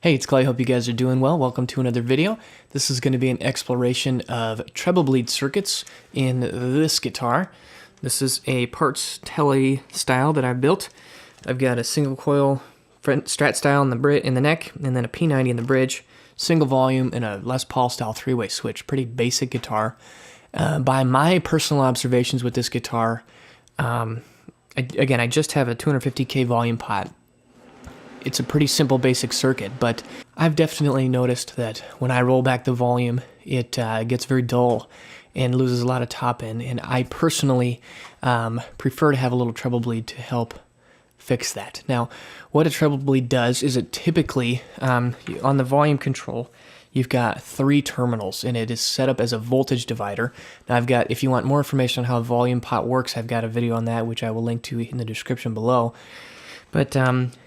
Hey, it's Kley. Hope you guys are doing well. Welcome to another video. This is going to be an exploration of treble bleed circuits in this guitar. This is a parts tele style that I've built. I've got a single coil Strat style in the neck, and then a P90 in the bridge, single volume, and a Les Paul style three-way switch. Pretty basic guitar. By my personal observations with this guitar, again, I just have a 250K volume pot. It's a pretty simple basic circuit, but I've definitely noticed that when I roll back the volume, it gets very dull and loses a lot of top end, and I personally prefer to have a little treble bleed to help fix that. Now, what a treble bleed does is it typically, on the volume control, you've got 3 terminals, and it is set up as a voltage divider. Now, if you want more information on how a volume pot works, I've got a video on that, which I will link to in the description below. But,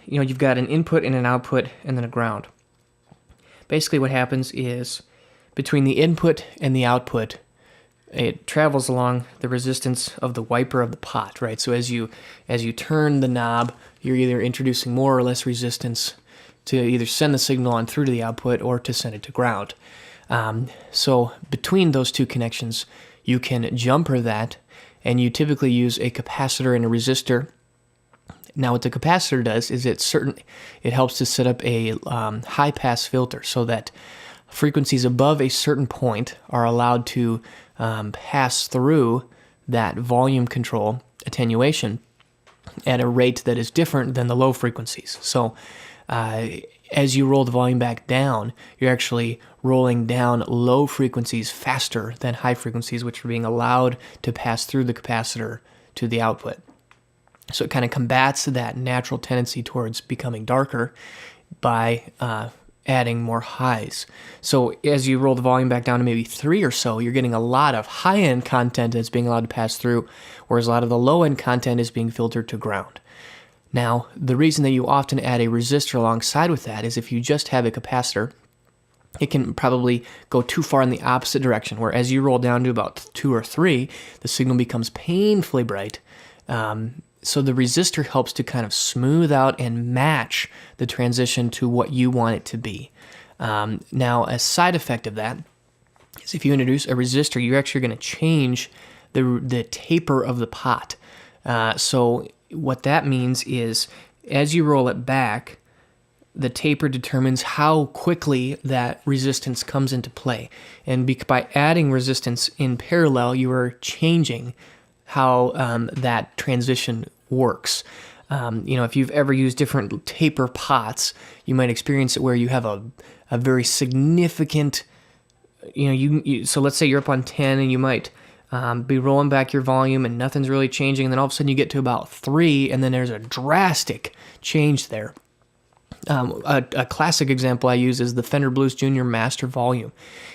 you've got an input and an output and then a ground. Basically what happens is between the input and the output, it travels along the resistance of the wiper of the pot, right? So as you turn the knob, you're either introducing more or less resistance to either send the signal on through to the output or to send it to ground. So between those two connections, you can jumper that, and you typically use a capacitor and a resistor. Now, what the capacitor does is it helps to set up a high-pass filter so that frequencies above a certain point are allowed to pass through that volume control attenuation at a rate that is different than the low frequencies. So as you roll the volume back down, you're actually rolling down low frequencies faster than high frequencies, which are being allowed to pass through the capacitor to the output. So it kind of combats that natural tendency towards becoming darker by adding more highs. So as you roll the volume back down to maybe 3 or so, you're getting a lot of high-end content that's being allowed to pass through, whereas a lot of the low-end content is being filtered to ground. Now, the reason that you often add a resistor alongside with that is if you just have a capacitor, it can probably go too far in the opposite direction, where as you roll down to about 2 or 3, the signal becomes painfully bright. So the resistor helps to kind of smooth out and match the transition to what you want it to be. Now, a side effect of that is if you introduce a resistor, you're actually going to change the taper of the pot. So what that means is as you roll it back, the taper determines how quickly that resistance comes into play. And by adding resistance in parallel, you are changing how that transition works. If you've ever used different taper pots, you might experience it where you have a very significant, so let's say you're up on 10 and you might be rolling back your volume and nothing's really changing, and then all of a sudden you get to about 3 and then there's a drastic change there. A classic example I use is the Fender Blues Jr. Master Volume.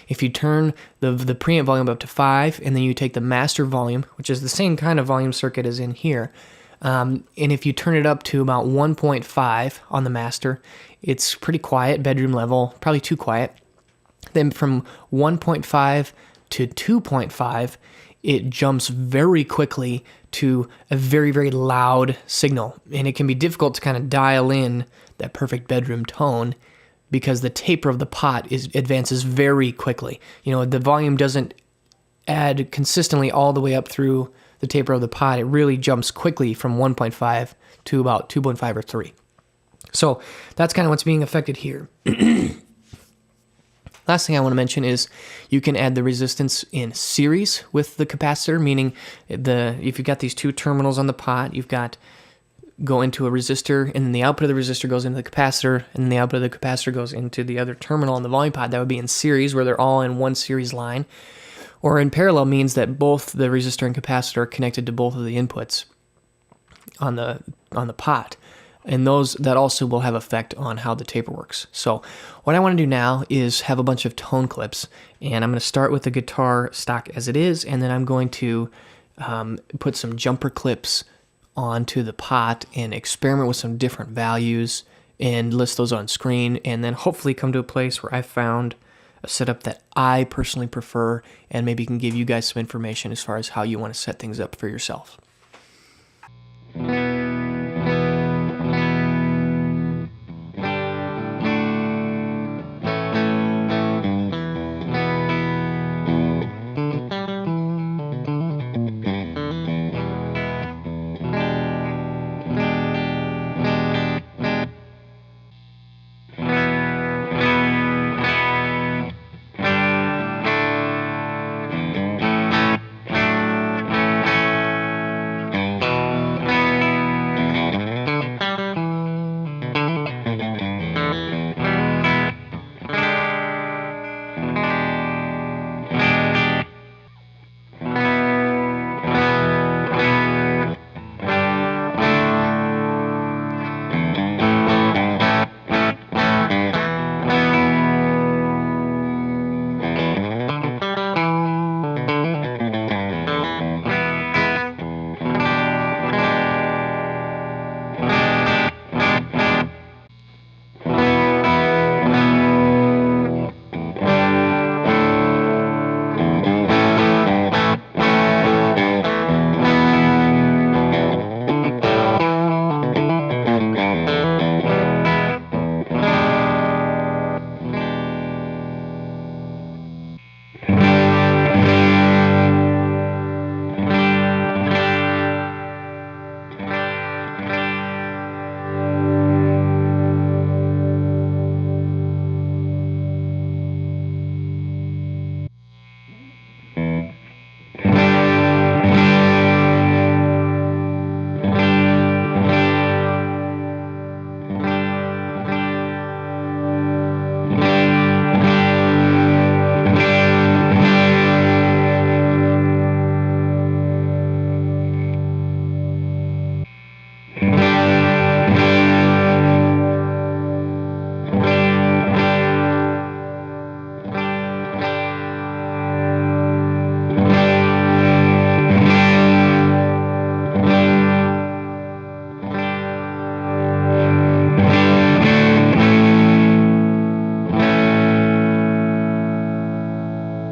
If you turn the preamp volume up to 5, and then you take the master volume, which is the same kind of volume circuit as in here, and if you turn it up to about 1.5 on the master, it's pretty quiet, bedroom level, probably too quiet. Then from 1.5 to 2.5, it jumps very quickly to a very, very loud signal, and it can be difficult to kind of dial in that perfect bedroom tone because the taper of the pot advances very quickly. The volume doesn't add consistently all the way up through the taper of the pot. It really jumps quickly from 1.5 to about 2.5 or 3. So that's kind of what's being affected here. Last thing I want to mention is you can add the resistance in series with the capacitor, meaning if you've got these 2 terminals on the pot, go into a resistor, and then the output of the resistor goes into the capacitor, and then the output of the capacitor goes into the other terminal on the volume pot. That would be in series, where they're all in one series line. Or in parallel means that both the resistor and capacitor are connected to both of the inputs on the pot. And that also will have effect on how the taper works. So what I want to do now is have a bunch of tone clips, and I'm going to start with the guitar stock as it is, and then I'm going to put some jumper clips onto the pot and experiment with some different values and list those on screen, and then hopefully come to a place where I found a setup that I personally prefer and maybe can give you guys some information as far as how you want to set things up for yourself.